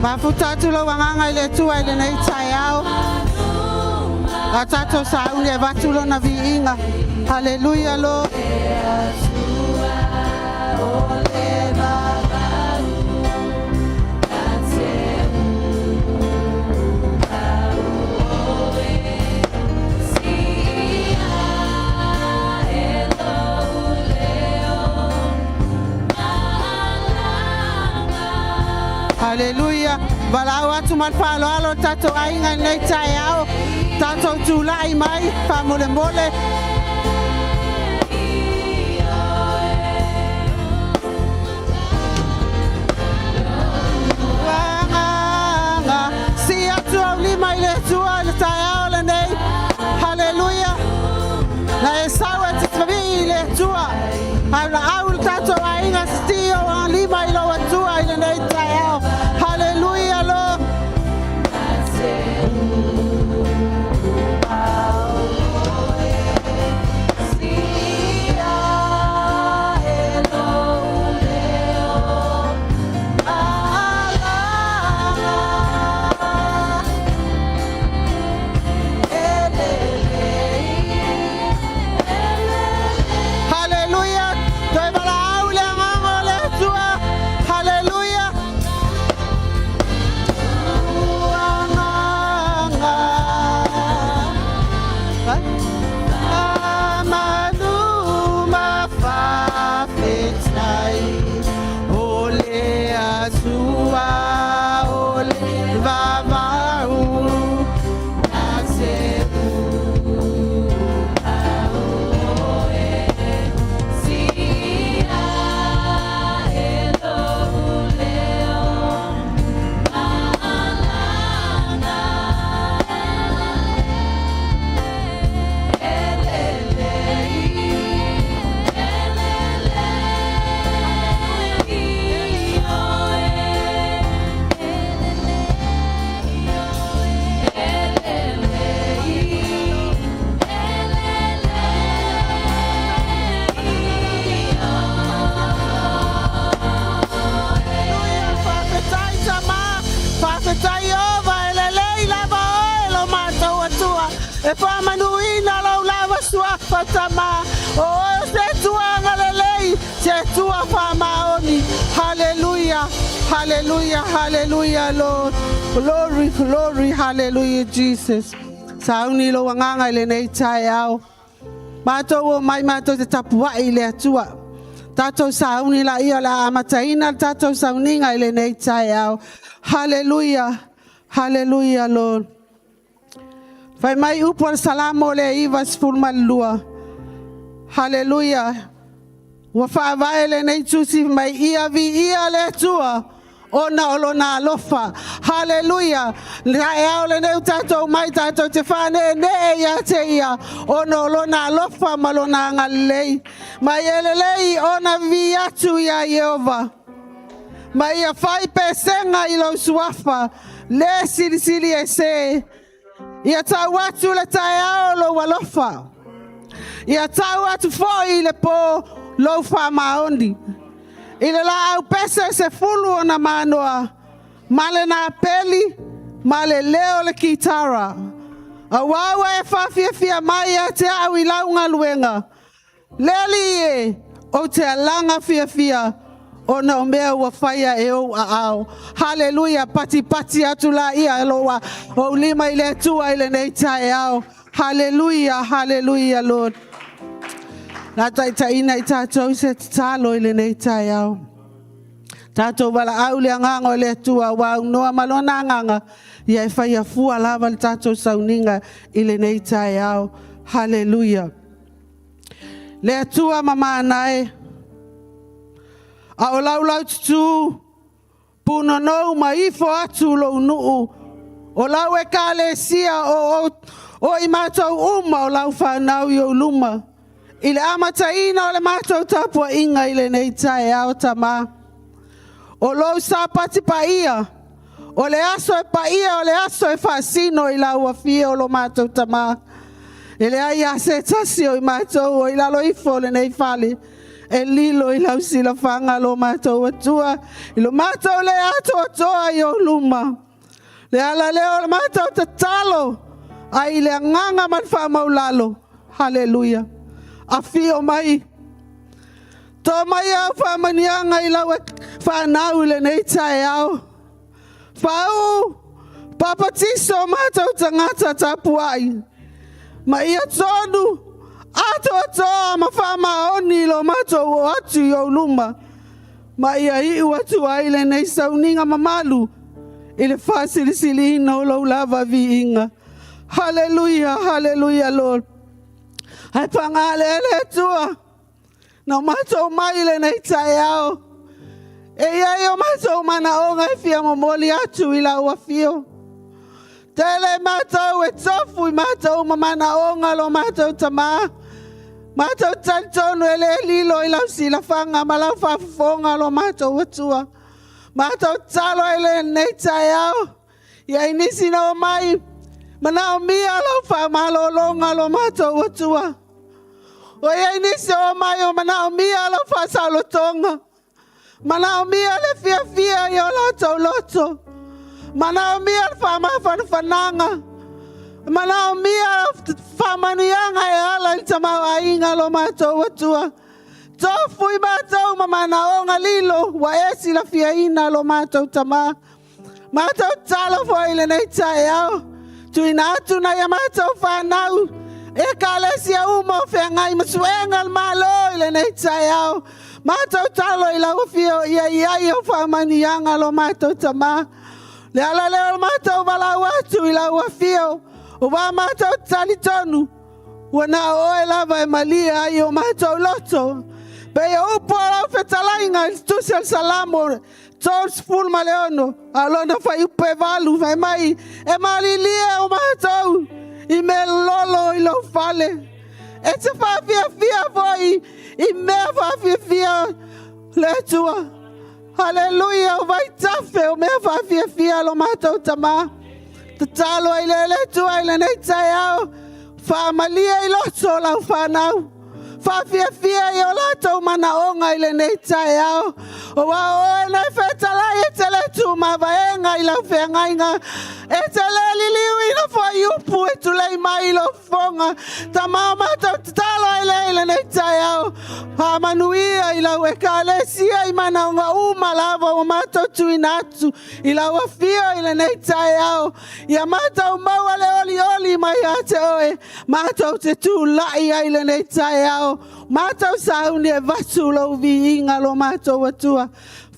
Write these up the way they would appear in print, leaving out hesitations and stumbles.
Mafuta tulo wanganga ile tua ile nei tayao. Atato saule vatulo na viinga. Hallelujah Lord. Hallelujah. Bala watu malfalo alo tato ainga nei tayao. Tato tulai mai fa mole mole. Wanga si atu lima ile tua le tayao le nei. Hallelujah. Na esawa tsavi ile tua. Ala au tato ainga stio lima ile watua ile nei tayao. Hallelujah Lord. Hallelujah, hallelujah, Lord. Glory, glory, hallelujah, Jesus. Sauni lo wanganga ile nei tayao. Mato wo mai mato te tapua ile atua. Tato sauni la ia la amataina tato sauni ile nei tayao. Hallelujah, hallelujah, Lord. Fai mai upor salamo le ivas fulmalua. Hallelujah. Wafa vaele nei tusi mai ia vi ia le tua. Ona olona alofa. Hallelujah. Lea ole ne utato mai tato te fane ne ya te ia. Ona olona alofa malona ngalei. Mai elelei ona vi atu ya Yehova. Mai ia fai pesenga ilo suafa. Le sili ese. Ia tau watu le tae lo walofa. Ia tau watu fo ile po lo fa maondi. Ile la au pesa se fulu na manoa. Male na peli, male leo le kitara. Awawa e fafia mai te au ilaunga luenga. Leli e o te alanga fia. Ona omea wa faya e o ao. Hallelujah, pati atula ia loa. O lima ile tua ile neita e ao. Hallelujah, hallelujah, Lord. Nata ina itato se talo ile neita e ao. Tato wala au le angango le tua wa noa malona nganga. Ia e faya fua lava le tato sauninga ile neita e ao. Hallelujah. Le tua mama nae. A o lau tutu, puno nou maifo atu lo nuu. O lau e kale sia o i mātou uma o lau whanau i o luma. I le amata ina o le mātou tapua inga i le nei tae ao tama. O lou sa pati pa ia. O le aso e pa ia, o le aso e whasino i lau a fia o lo mātou tama. I le ai ase tasi o i mātou o i lalo ifo le nei whale. e lilo I lau sila whanga lo mātou atua. I lo mātou le ato atoa I o luma. Le ala leo le mātou te talo. Ai le nganga man whamaulalo. Hallelujah. A fio mai. Tō mai au whamanianga I lau e whanau le nei tae au. Whau. Papatiso mātou tangata tapuai. Ma ia tonu. Ato atoa ma whama oni lo mātou o atu I o luma. Ma ia iu atu aile nei sauninga mamalu. I le whasilisili ina o lau lava vi inga. Hallelujah, hallelujah, Lord. Hai pangale ele tua. Na mātou maile nei tae au. E iai o mātou mana o ngai fia momoli atu I lau a fio. Tele mātou e tofu I mātou mamana o ngalo mātou tamaa. Mātou tantonu ele lilo I lau sila whanga ma lau whafonga lo mātou atua. Mātou talo ele nei tae au. Ia inisi na o mai. Mana o mia lau whamalo longa lo mātou atua. O ia inisi o mai o mana o mia lau whasalo tonga. Mana o mia le fia fia I o loto loto. Mana o mia le whamawhananga. Mana o mia whamanuianga e ala I tamawa inga lo mātou atua. Tofu I mātou mamana o ngā lilo wa esi la fia ina lo mātou tama. Mātou talo fo ile nei tae au. Tuina atu na ia mātou whanau. E ka lesia umo fea ngai masuenga malo ile nei tae au. Mātou talo I lau fio ia o whamanianga lo mātou tama. Le ala leo mātou walau atu I lau fio. O wā mātou tali tonu. Wana oe lava e malia I o mātou loto. Pe o upo lau whetalainga I tusel salamo. Tons full maleono. Alona whai upe valu whai mai. E malilia o mātou. I me lolo I lau fale. E te whawhia fia voi. I mea whawhia fia. Le tua. Hallelujah. O vai tafe o mea whawhia fia lo mātou tama. Te talo I le tua I le nei tae au. Whamalia I loto lau whanau. Whawhia fia I o latou mana onga I le nei tae au. O wa o e nei whetalai e te le tu ma vaenga I lau whengainga. E te le liliu I na whai upu e tu lei mai lo whonga. Ta mātou te talo I le nei tae au. Hamanuia I lau e ka lesia I mana o ngā uma lava o mātou tuina atu. I lau a fia I le nei tae au. Ia mātou maua le oli oli mai a te oe. Mātou te tū lai I le nei tae au. Mātou sauni e vatu lau vi inga lo mātou atua.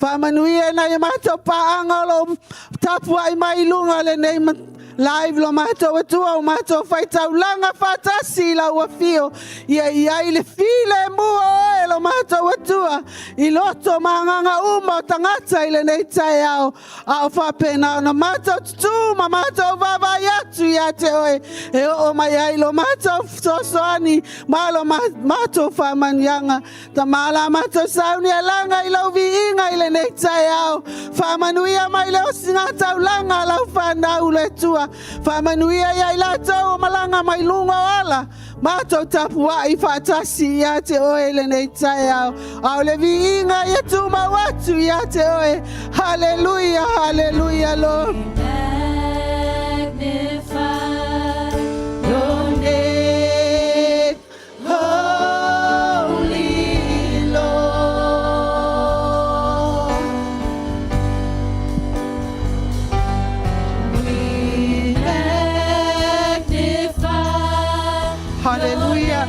Whamanuia na I mātou paanga lo tapua I mai lunga le nei live lo mātou atua o mātou whaitau langa whatasi lau a fio. Ia I le file mua oe lo mātou atua. I loto maanganga uma o tangata I le nei tae au. A o whapena na mātou tutu ma mātou vavai atu I a te oe. E o mai ai lo mātou sosoani. Ma lo mātou whamanianga. Ta mala mātou sauni a langa I lau vi inga I le nei tae au. Whamanuia mai leo singatau langa lau whanau le tua. Whamanuia ia I latou o malanga mai lunga o ala. Mātou tapua I whatasi I a te oe le nei tae au. Au le vi inga I a tuma watu I a te oe. Hallelujah, hallelujah, Lord. Magnify your name, Holy Lord. We magnify Hallelujah.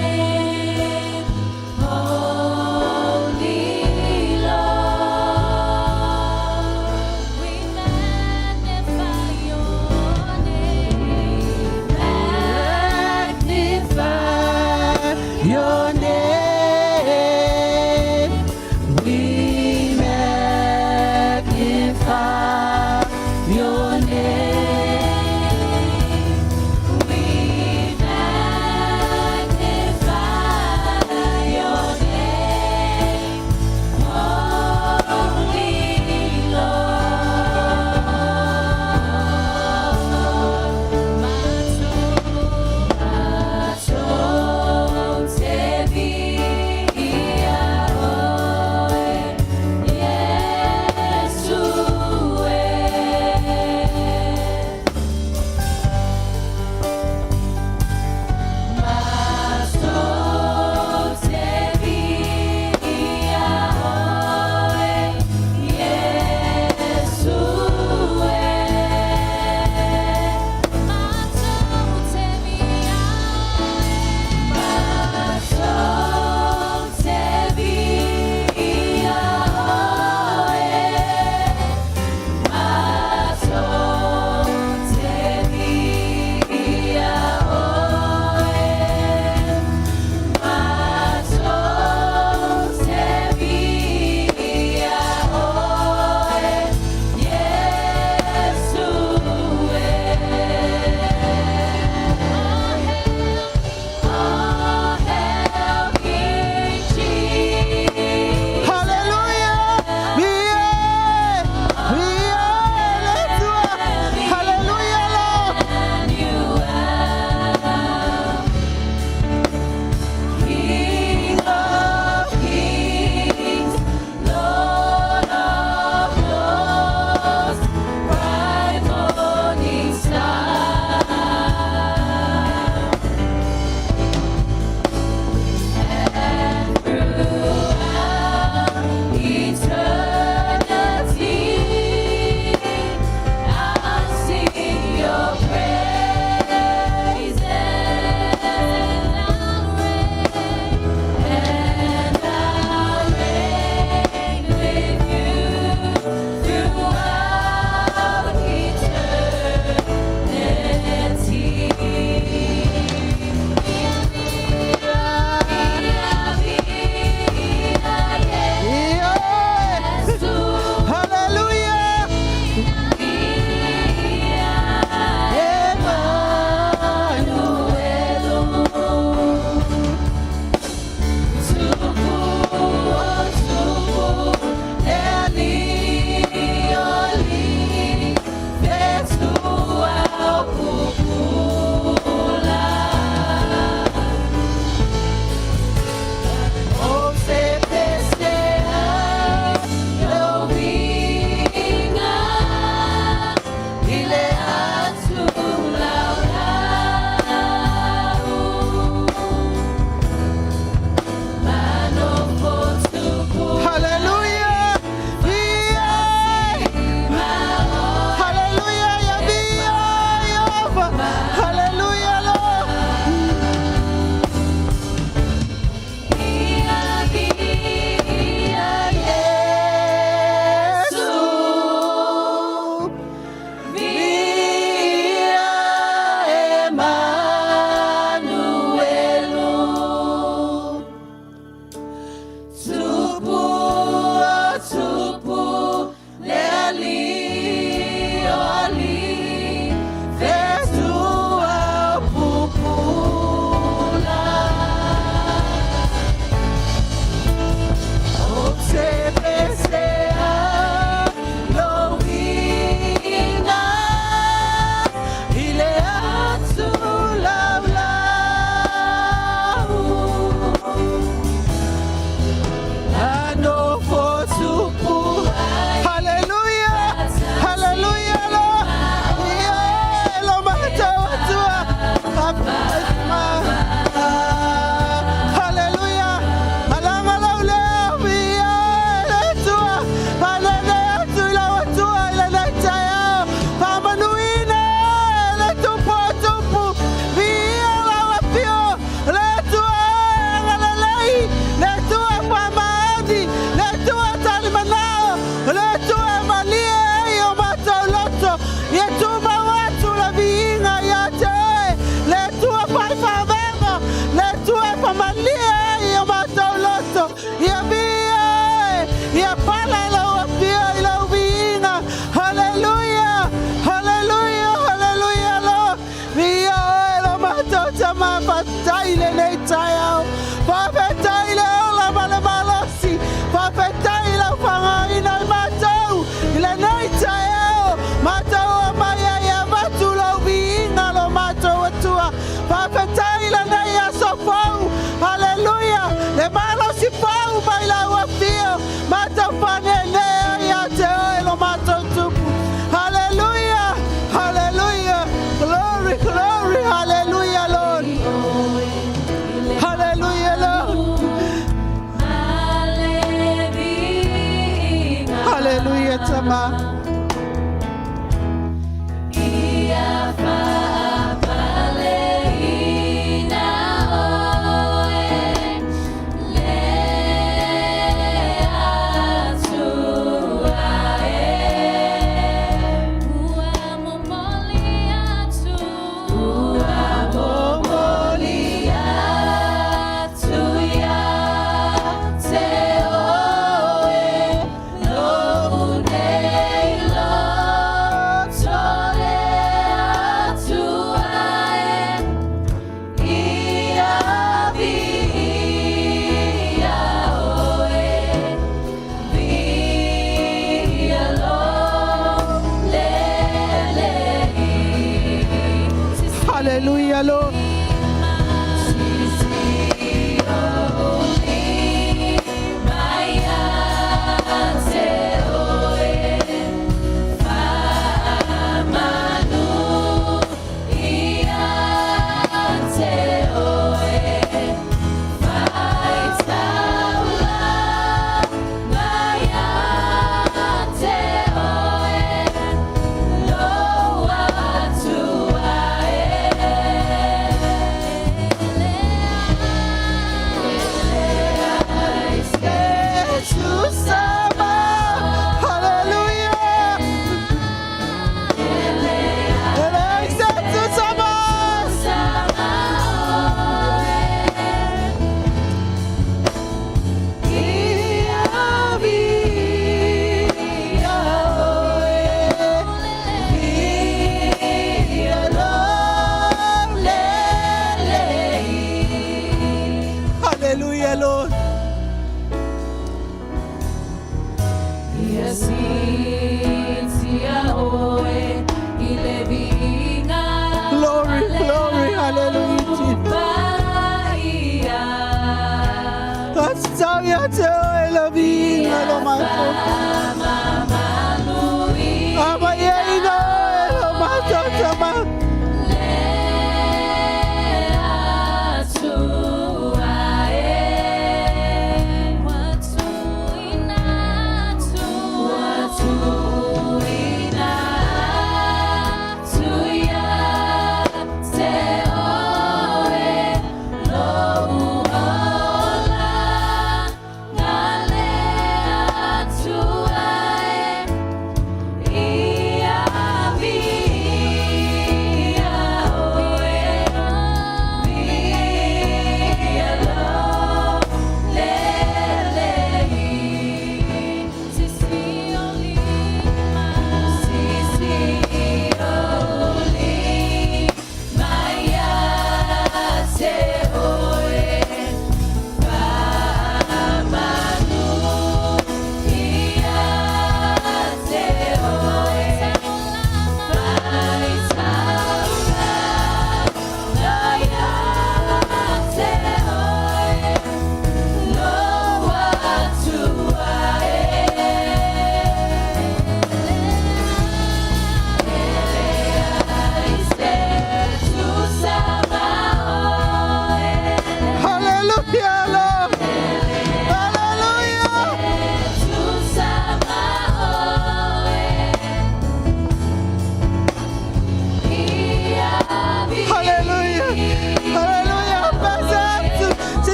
Hallelujah, Lord.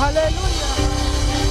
Hallelujah.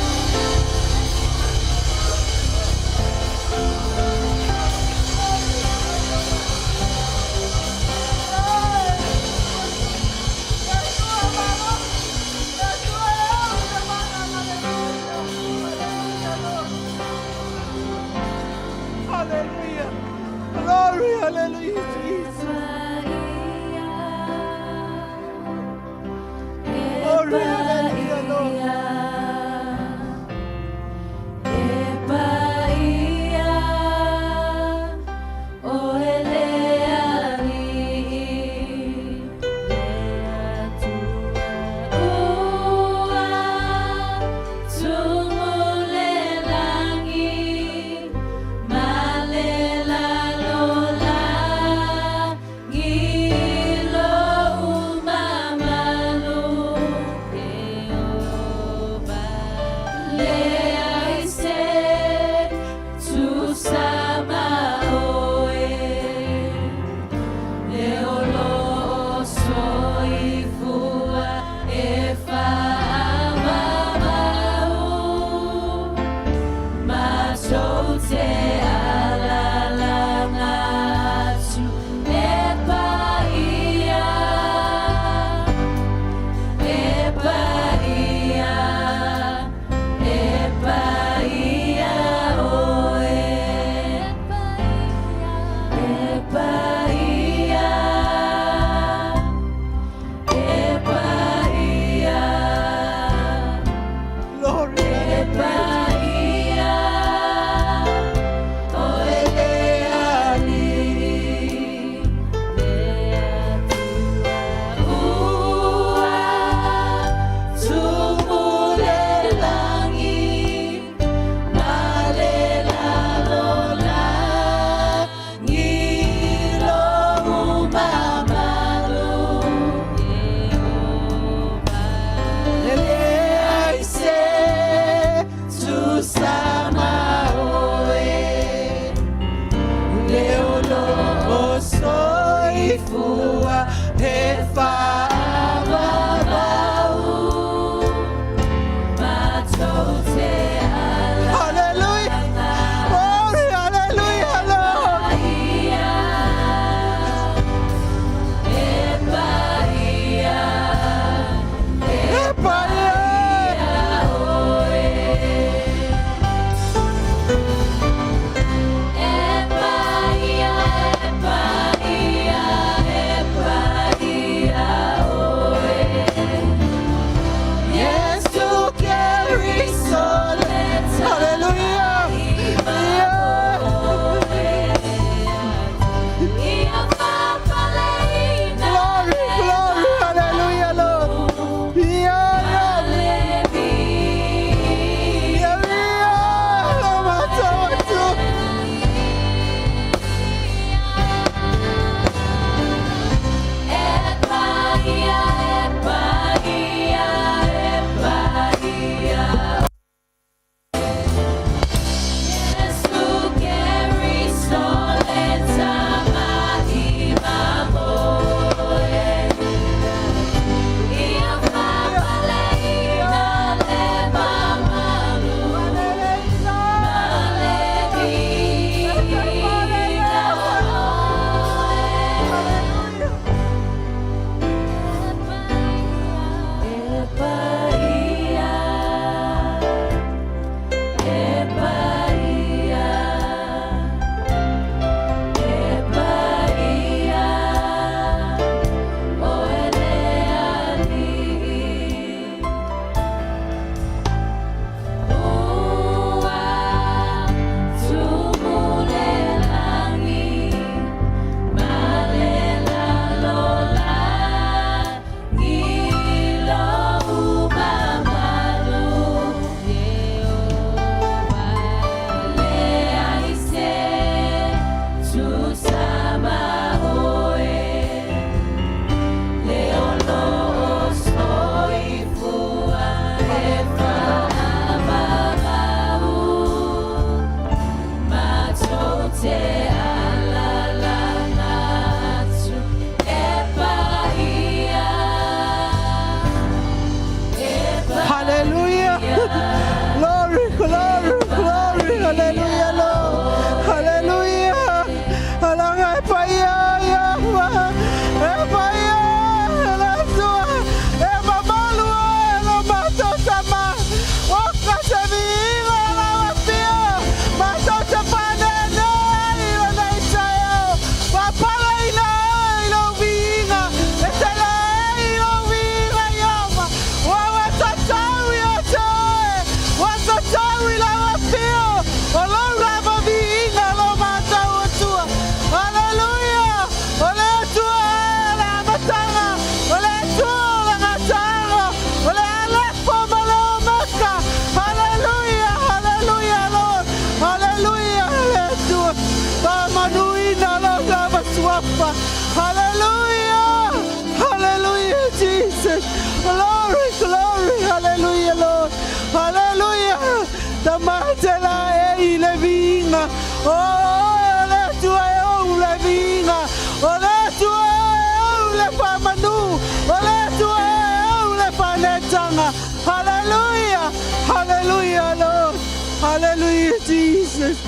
Hallelujah. Hallelujah, Lord. Hallelujah, Jesus.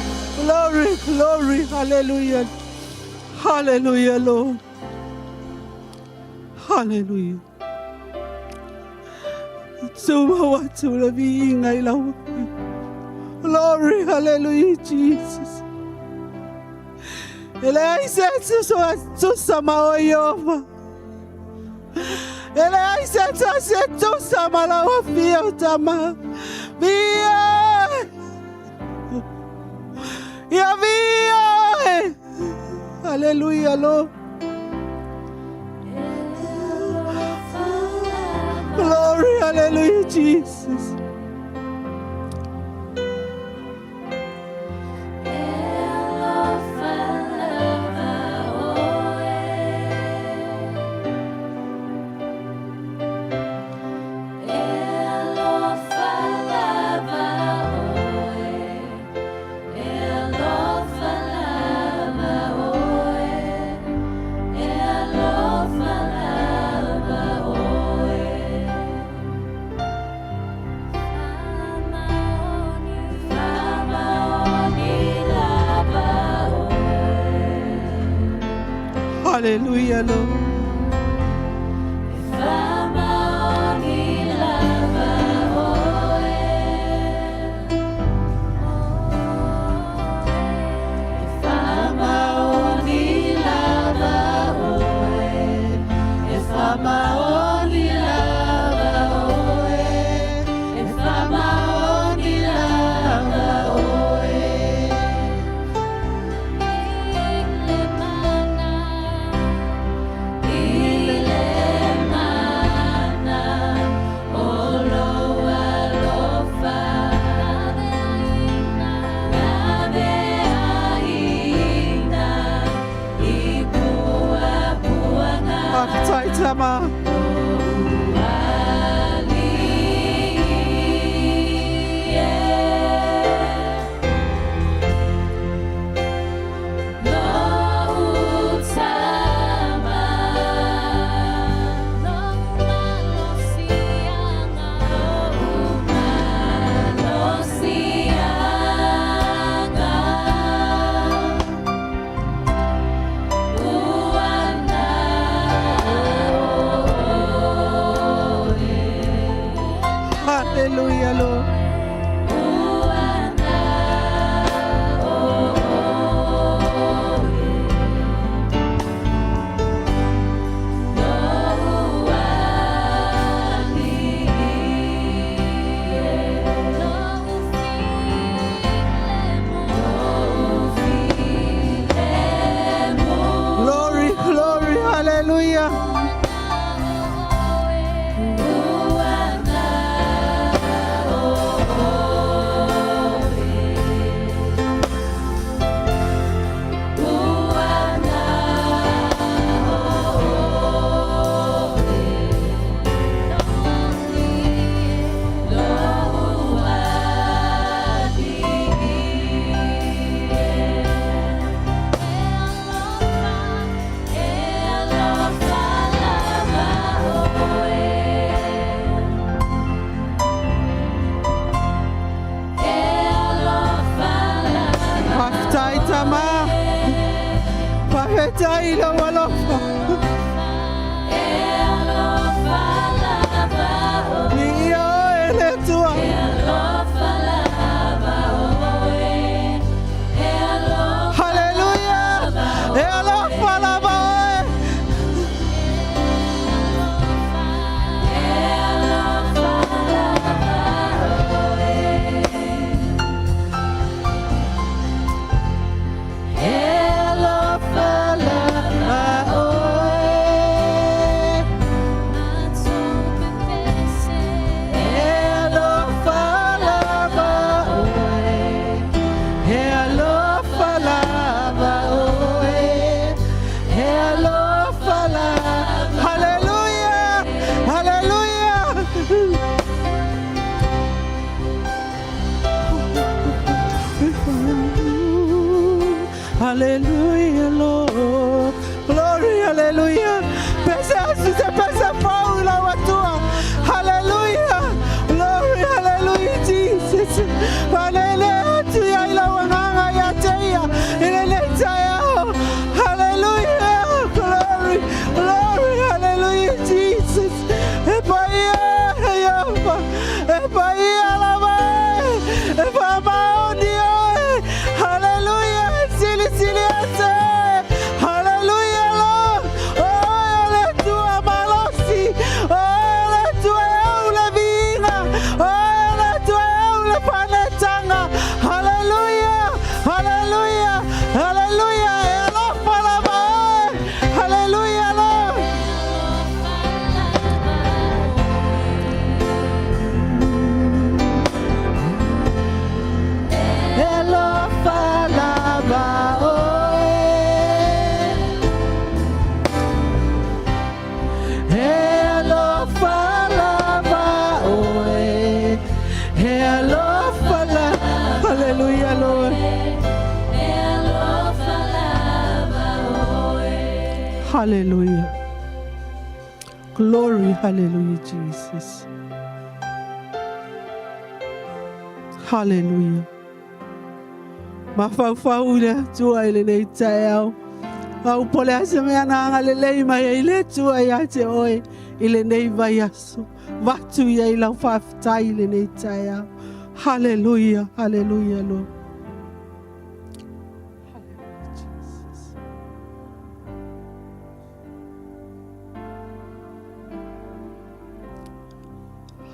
Glory, glory. Hallelujah. Hallelujah, Lord. Hallelujah. Glory, hallelujah, Jesus. Ele tu sama oyoma. Ele tu sama la wafia utama. Via. Ya via. Hallelujah, Lord. Glory, hallelujah, Jesus. Hallelujah, Lord. Sama. Hallelujah, Lord. Glory, glory, hallelujah. Taila walofa. Iyo eletua. Hallelujah. Elofa lava. Hallelujah, Lord. Glory, hallelujah. Pesa Paula watua. Hallelujah. Hallelujah. Glory, hallelujah, Jesus. Hallelujah. Mafau le tua ile nei taiao. Au pole ase mea na ngale lei mai ile tua ia te oe ile nei vai aso. Watu ia ila ufafitai ile nei taiao. Hallelujah, hallelujah, Lord.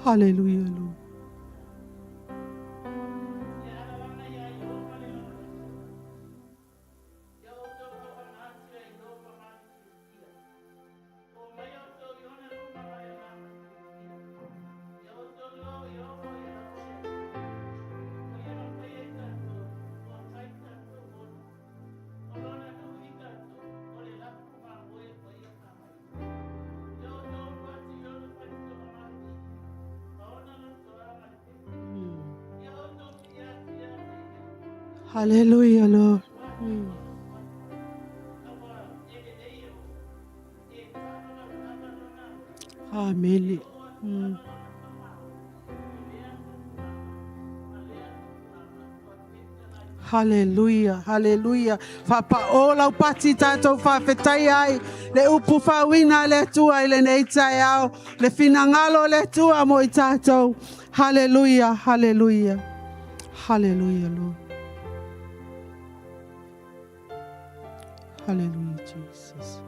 Hallelujah, Lord. Hallelujah, Lord. Amen. Hallelujah, hallelujah. Whapaola upati tātou whawhetai ai. Le upu whawina le tua ile nei tai au. Le finangalo le tua mo I tātou. Hallelujah, hallelujah. Hallelujah, Lord. Hallelujah, Jesus.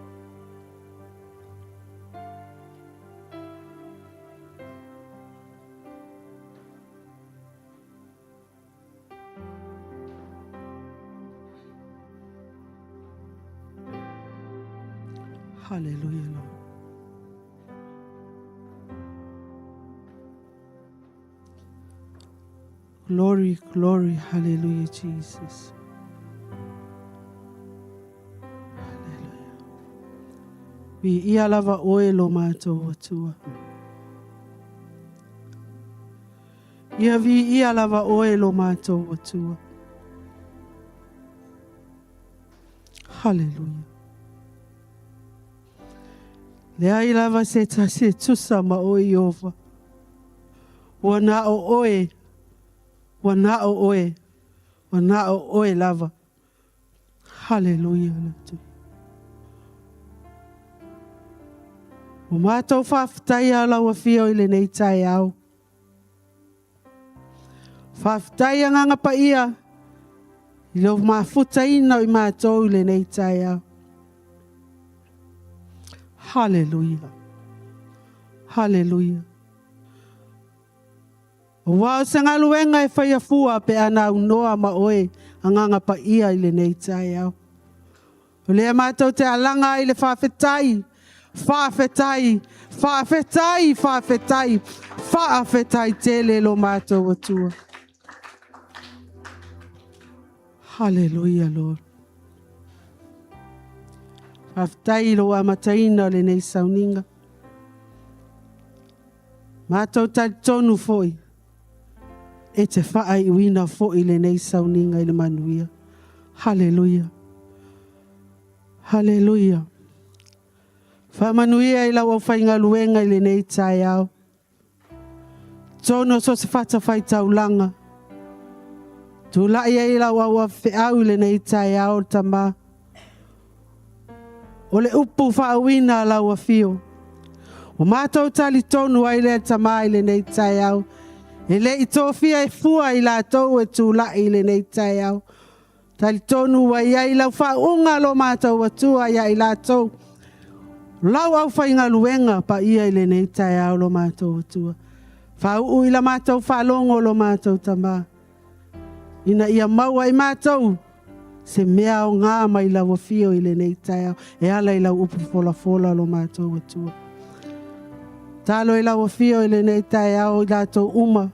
Hallelujah, Lord. Glory, glory, hallelujah, Jesus. Hallelujah. Vi ia lava oe lo mātou atua. Ia vi ia lava oe lo mātou atua. Hallelujah. Lea I lava se ta se tusa ma oe Iova. Wana o oe. Wana o oe. Wana o oe lava. Hallelujah. O mātou whawhitai a laua whio I le nei tai au. Whawhitai a nganga pa ia. I lau mawhuta ina I mātou I le nei tai au. Hallelujah. Hallelujah. O wao sanga luenga e whaia fua pe ana unoa ma oe anganga pa ia I le nei tai au. O lea mātou te alanga I le whawhetai. Whawhetai. Whawhetai. Whawhetai. Whawhetai tele lo mātou atua. Hallelujah, Lord. Whawhetai lo amataina le nei sauninga. Mātou tai tonu foi. E te wha I wina foi le nei sauninga I le manuia. Hallelujah. Hallelujah. Whamanuia I lau au whainga luenga I le nei tai au. Tono so se whata whai taulanga. Tu lai I lau au a whiau I le nei tai au tama. O le upu whaawina lau a whio. O mātou tali tonu ai le tama I le nei tai au. E le I tōwhia e fua I la tau e tu lai I le nei tai au. Tali tonu wai ai lau whaunga lo mātou atua I la tau. Lau au whainga luenga pa ia I le nei tai au lo mātou atua. Whau I la mātou whalongo lo mātou tama. Ina ia maua I mātou. Se mea o ngā mai lau a whio I le nei tai au. E ala I lau upu fola fola lo mātou atua. Talo I lau a whio I le nei tai au I lātou uma.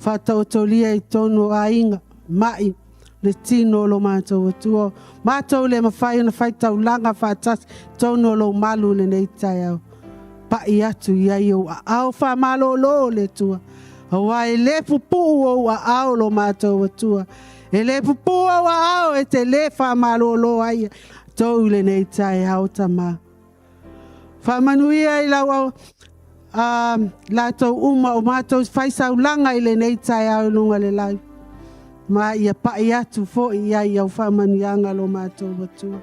Whatau tolia I tonu a inga. Mai. Le tino lo mātou atua. Mātou le mawhai na whaitau langa whatas tono lo malu le nei tai au. Pai atu iai o a au wha malo lo le tua. Awa e le pupu o a au lo mātou atua. E le pupu o a au e te le wha malo lo ai. Tau le nei tai au tama. Whamanuia I lau lātou uma o mātou whaisaulanga I le nei tai au nunga le lai. Ma ia pai atu fo ia iau whamanuianga lo mātou watua.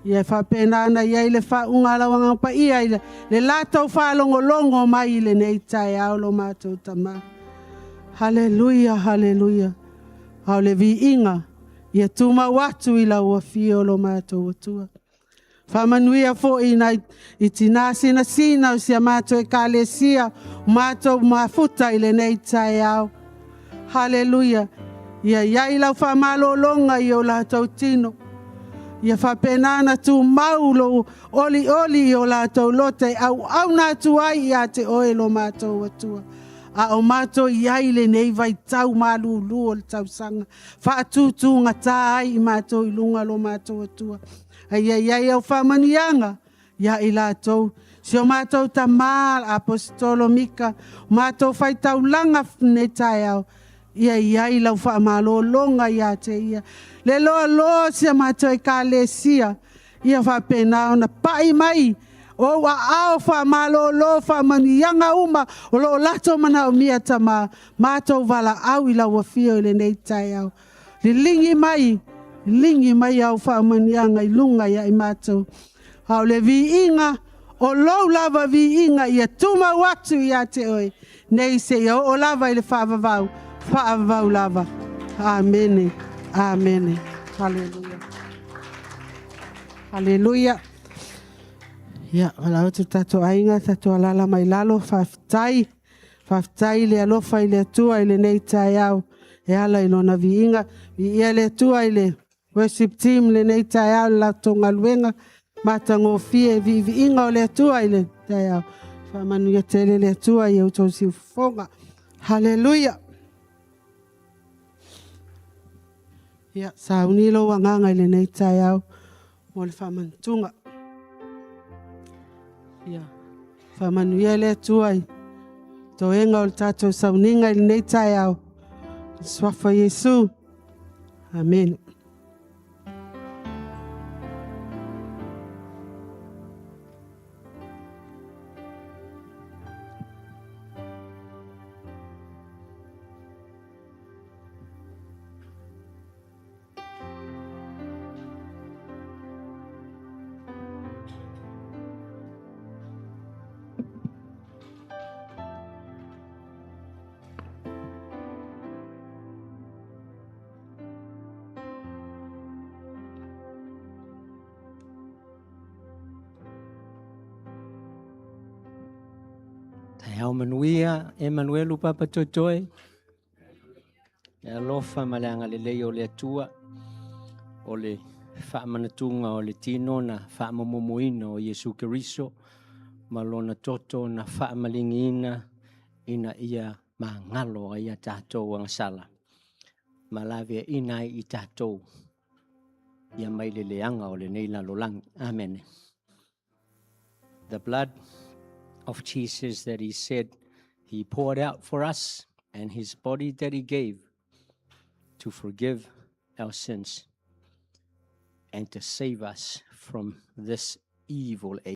Ia whapena ana ia I le whaunga lawanga pa ia le lātou whalongolongo mai I le nei tai au lo mātou tama. Hallelujah, hallelujah. Au le vi inga, ia tuma watu I lau a fio lo mātou watua. Whamanuia fo ina I tina sina sina o sia mātou e kālesia, mātou mafuta I le nei tai au. Hallelujah. Ia iai lau whamalolonga I o lātou tino. Ia whapenana tu maulo oli o lātou lote au nātu ai ia te oe lo mātou watua. A o mātou iai le nei vai tau malulu o le tau sanga. Whaatutunga tā ai I mātou I lunga lo mātou watua. Iai au whamanianga, ia I lātou. Si o mātou ta mā apostolo mika, mātou whai tau langa ne tai au. Iai lau whamalolonga ia te ia. Le loa sia mātou e kālesia, ia whapena ona pai mai. O wa ao whamalolo whamanianga uma, o lo lato mana o mia tama, mātou wala au I lau wafio I le nei tai au. Le lingi mai au whamanianga I lunga ia I mātou. Au le vi inga, o lou lava vi inga ia tuma watu ia te oe. Nei se ia o lava I le whaavavau lava. Amen. Amen. Hallelujah. Hallelujah. Ia, walau tu tato ainga, tato alala mai lalo, whaftai le alofa I le atua I le nei tai au. E ala I lona vi inga, ia le atua I le worship team le nei tai au, la tonga luenga, matango fie, vi inga o le atua I le tai au. Whamanu ia tele le atua I au tau si ufonga. Hallelujah. Ia, saunilo wanganga I le nei tai au, mo le whamantunga. Ia, whamanu ia le atua I toenga o le tātou sauninga I le nei tai au. Swafa Yesu. Amen. Au manuia, Emmanuel upapa totoe. E alofa maleanga le lei o le atua. O le whaamanatunga o le tino na whaamamomoina o Yesu Keriso. Malona toto na whaamalingina ina ia mangalo a ia tātou ang sala. Malavia inai I tātou. Ia mai le leanga o le neila lolang. Amen. The blood of Jesus that he said he poured out for us and his body that he gave to forgive our sins and to save us from this evil age.